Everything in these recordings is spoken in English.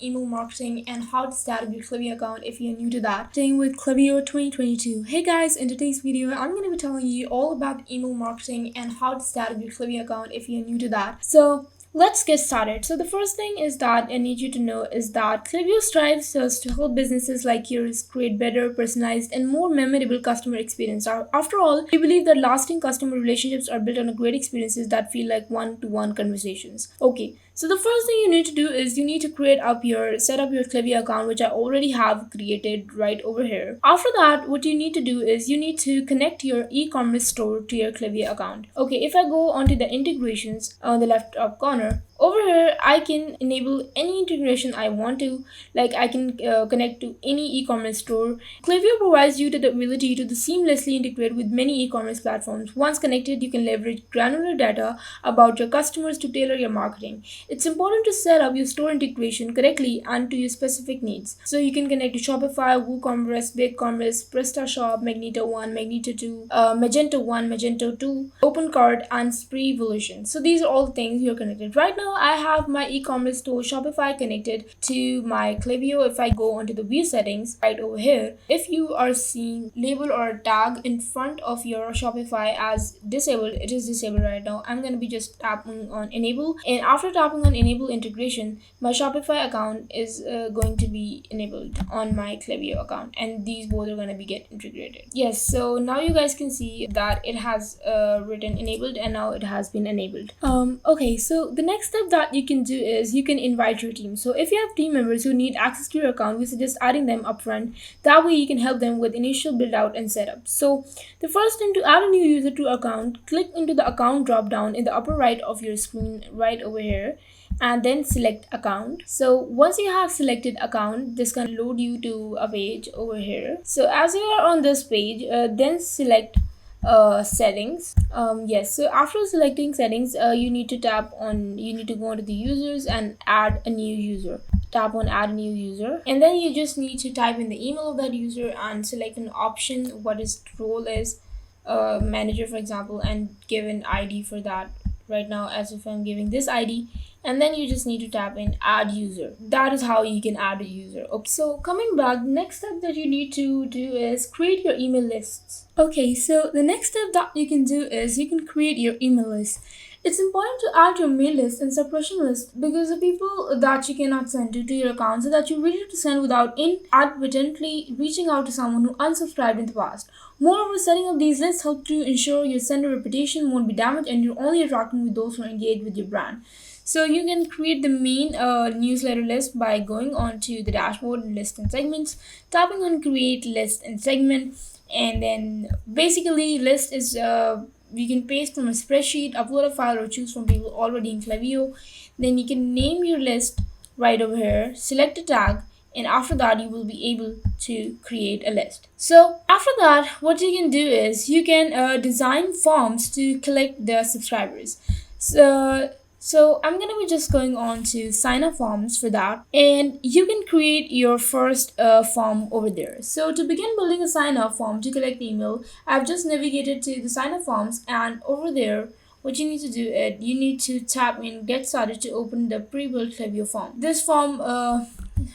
email marketing and how to start up your Klaviyo account if you're new to that. Staying with Klaviyo 2022. Hey guys, in today's video, I'm going to be telling you all about email marketing and how to start up your Klaviyo account if you're new to that. So let's get started. So the first thing is that I need you to know is that Klaviyo strives to help businesses like yours create better, personalized, and more memorable customer experience. After all, we believe that lasting customer relationships are built on great experiences that feel like one-to-one conversations. Okay, so the first thing you need to do is you need to set up your Klaviyo account, which I already have created right over here. After that, what you need to do is you need to connect your e-commerce store to your Klaviyo account. Okay, if I go onto the integrations on the left top corner, over here I can enable any integration I want to, like I can connect to any e-commerce store. Klaviyo provides you the ability to seamlessly integrate with many e-commerce platforms. Once connected, you can leverage granular data about your customers to tailor your marketing. It's important to set up your store integration correctly and to your specific needs. So you can connect to Shopify, WooCommerce, BigCommerce, PrestaShop, Magento 1, Magento 2, Magento 1, Magento 2, OpenCart, and Spreevolution. So these are all the things you're connected. Right now, I have my e-commerce store Shopify connected to my Klaviyo. If I go onto the view settings right over here, if you are seeing label or a tag in front of your Shopify as disabled, it is disabled right now. I'm going to be just tapping on enable, and after tapping on enable integration, my Shopify account is going to be enabled on my Klaviyo account, and these both are going to be get integrated. Yes, so now you guys can see that it has written enabled, and now it has been enabled. Okay, so the next step that you can do is you can invite your team. So if you have team members who need access to your account, we suggest adding them upfront. That way you can help them with initial build out and setup. So the first thing, to add a new user to account, click into the account drop down in the upper right of your screen right over here, and then select account. So once you have selected account, this can load you to a page over here. So as you are on this page, then select settings. Yes, so after selecting settings, you need to go into the users and add a new user. Tap on add a new user, and then you just need to type in the email of that user and select an option, what his role is, manager for example, and give an ID for that. Right now, as if I'm giving this ID, and then you just need to tap in add user. That is how you can add a user. Okay, so coming back, next step that you need to do is create your email lists. Okay, so the next step that you can do is you can create your email list. It's important to add your mail list and suppression list because the people that you cannot send to your account, so that you're ready to send without inadvertently reaching out to someone who unsubscribed in the past. Moreover, setting up these lists help to ensure your sender reputation won't be damaged and you're only interacting with those who are engaged with your brand. So you can create the main newsletter list by going on to the dashboard and list and segments, tapping on create list and segment, and then basically list is you can paste from a spreadsheet, upload a file, or choose from people already in Klaviyo. Then you can name your list right over here, select a tag, and after that you will be able to create a list. So after that, what you can do is you can design forms to collect the subscribers. So I'm gonna be just going on to sign up forms for that, and you can create your first form over there. So to begin building a sign up form to collect email, I've just navigated to the sign up forms, and over there what you need to do is you need to tap in get started to open the pre-built Klaviyo form. This form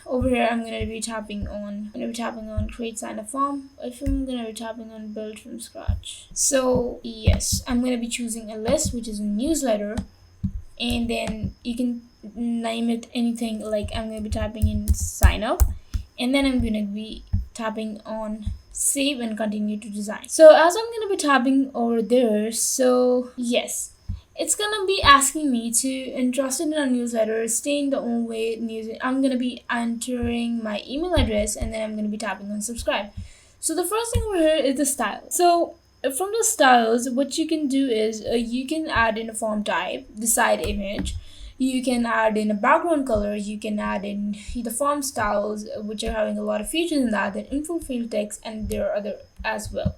over here I'm going to be tapping on create sign up form. If I'm going to be tapping on build from scratch. So yes, I'm going to be choosing a list, which is a newsletter, and then you can name it anything. Like I'm going to be typing in sign up, and then I'm going to be tapping on save and continue to design. So as I'm going to be tapping over there, so yes, it's gonna be asking me to interested in a newsletter, stay in the own way news. I'm gonna be entering my email address, and then I'm gonna be tapping on subscribe. So the first thing over here is the style. So from the styles, what you can do is you can add in a font type, the side image. You can add in a background color. You can add in the font styles, which are having a lot of features in that, then info field text, and there are other as well.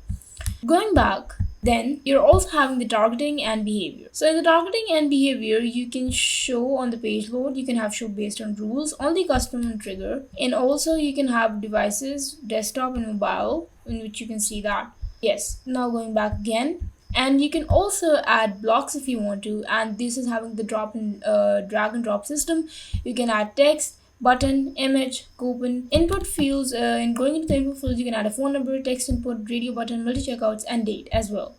Going back, then you're also having the targeting and behavior. So in the targeting and behavior, you can show on the page load, you can have show based on rules, only custom and trigger, and also you can have devices, desktop and mobile, in which you can see that. Yes, now going back again, and you can also add blocks if you want to, and this is having the drag and drop system. You can add text, button, image, coupon, input fields. In going into the input fields, you can add a phone number, text input, radio button, multi checkouts, and date as well.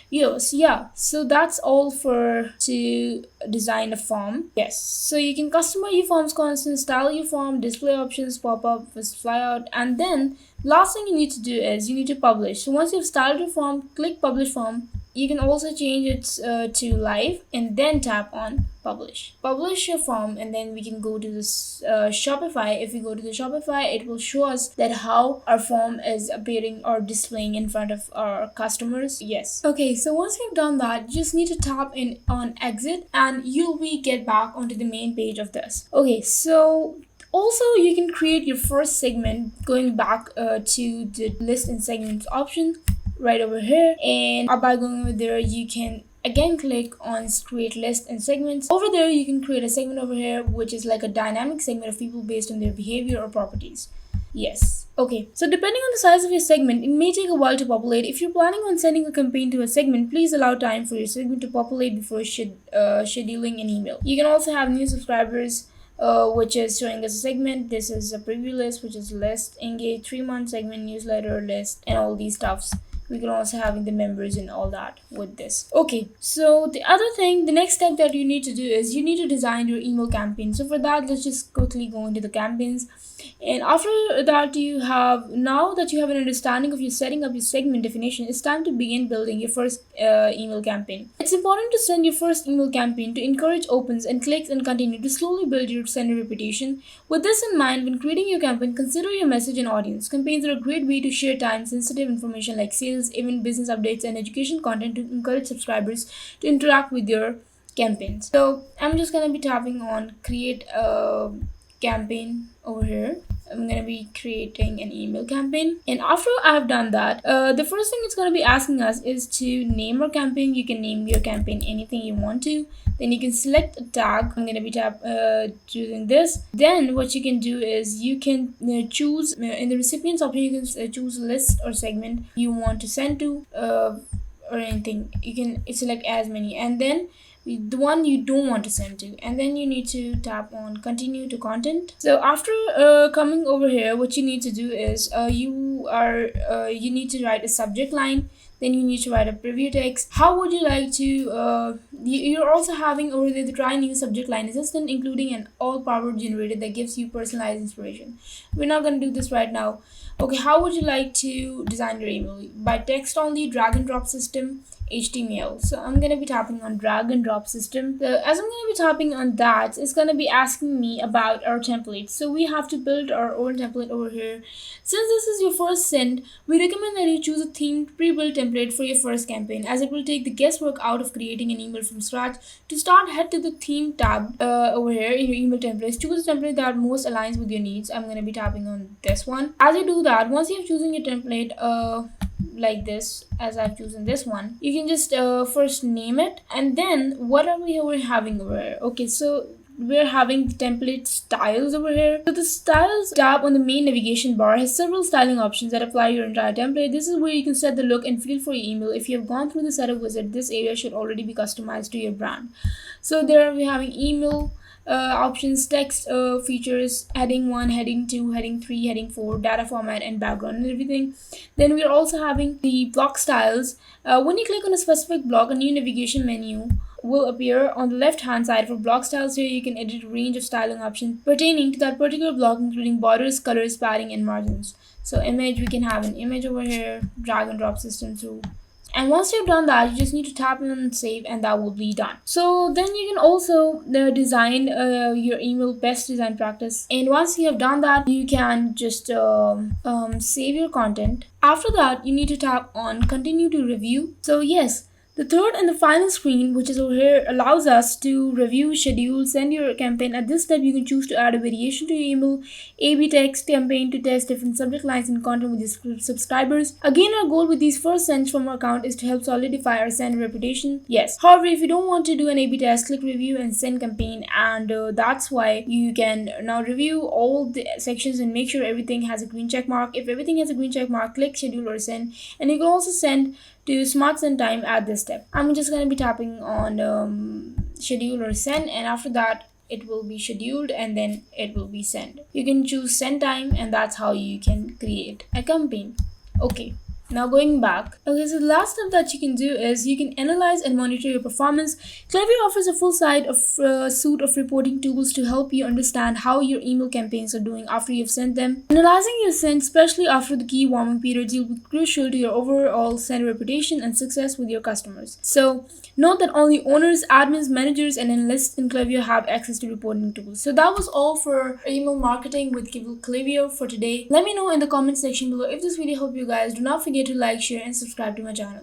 Yes, yeah. So that's all for to design a form. Yes. So you can customize your form's content, style your form, display options, pop up, fly out, and then last thing you need to do is you need to publish. So once you've styled your form, click publish form. You can also change it to live and then tap on publish. Publish your form, and then we can go to this Shopify. If we go to the Shopify, it will show us that how our form is appearing or displaying in front of our customers. Yes. Okay, so once you've done that, you just need to tap in on exit and you'll be get back onto the main page of this. Okay, so also you can create your first segment going back to the list and segments option right over here, and by going over there you can again click on create list and segments. Over there you can create a segment over here which is like a dynamic segment of people based on their behavior or properties. Yes. Okay, so depending on the size of your segment, it may take a while to populate. If you're planning on sending a campaign to a segment, please allow time for your segment to populate before scheduling an email. You can also have new subscribers, which is showing us a segment. This is a preview list, which is list, engage, 3-month segment, newsletter list, and all these stuffs. We can also have the members and all that with this. Okay, so the other thing, the next step that you need to do is you need to design your email campaign. So for that, let's just quickly go into the campaigns. And after that, now that you have an understanding of your setting up your segment definition, it's time to begin building your first email campaign. It's important to send your first email campaign to encourage opens and clicks and continue to slowly build your sender reputation. With this in mind, when creating your campaign, consider your message and audience. Campaigns are a great way to share time-sensitive information like sales, event, business updates, and education content to encourage subscribers to interact with your campaigns. So I'm just gonna be tapping on create a campaign over here. I'm gonna be creating an email campaign, and after I've done that, the first thing it's gonna be asking us is to name our campaign. You can name your campaign anything you want to. Then you can select a tag. I'm gonna be choosing this. Then what you can do is you can choose in the recipients option. You can choose a list or segment you want to send to, or anything. You can select as many, and then the one you don't want to send to, and then you need to tap on continue to content. So after coming over here, what you need to do is you need to write a subject line. Then you need to write a preview text. How would you like to you're also having over there the try new subject line assistant, including an all power generator that gives you personalized inspiration. We're not going to do this right now. Okay, how would you like to design your email? By text only, drag and drop system, HTML. So I'm going to be tapping on drag and drop system. So as I'm going to be tapping on that, it's going to be asking me about our template. So we have to build our own template over here. Since this is your first send, we recommend that you choose a themed pre-built template for your first campaign, as it will take the guesswork out of creating an email from scratch. To start, head to the theme tab over here in your email templates. Choose a template that most aligns with your needs. I'm going to be tapping on this one. As you do that, once you have chosen your template like this, as I've chosen this one, you can just first name it, and then what are we having over here? Okay, so we're having the template styles over here. So the styles tab on the main navigation bar has several styling options that apply your entire template. This is where you can set the look and feel for your email. If you have gone through the setup wizard, this area should already be customized to your brand. So there we're having email options, text features, heading 1, heading 2, heading 3, heading 4, data format, and background and everything. Then we're also having the block styles. When you click on a specific block, a new navigation menu will appear on the left hand side. For block styles, here you can edit a range of styling options pertaining to that particular block, including borders, colors, padding, and margins. So image, we can have an image over here, drag and drop system too. And once you've done that, you just need to tap on save, and that will be done. So then you can also design your email best design practice. And once you have done that, you can just save your content. After that, you need to tap on continue to review. So yes, the third and the final screen, which is over here, allows us to review, schedule, send your campaign. At this step, you can choose to add a variation to your email, A/B text campaign to test different subject lines and content with your subscribers. Again, our goal with these first sends from our account is to help solidify our sender reputation. Yes. However, if you don't want to do an A/B test, click review and send campaign, and that's why you can now review all the sections and make sure everything has a green check mark. If everything has a green check mark, click schedule or send, and you can also send to smart send time at this step. I'm just going to be tapping on schedule or send, and after that it will be scheduled and then it will be sent. You can choose send time, and that's how you can create a campaign. Okay, now going back. Okay, so the last step that you can do is you can analyze and monitor your performance. Klaviyo offers a full suite of reporting tools to help you understand how your email campaigns are doing after you've sent them. Analyzing your send, especially after the key warming periods, will be crucial to your overall send reputation and success with your customers. So note that only owners, admins, managers, and analysts in Klaviyo have access to reporting tools. So that was all for email marketing with Klaviyo for today. Let me know in the comment section below if this video helped you guys. Do not forget to like, share, and subscribe to my channel.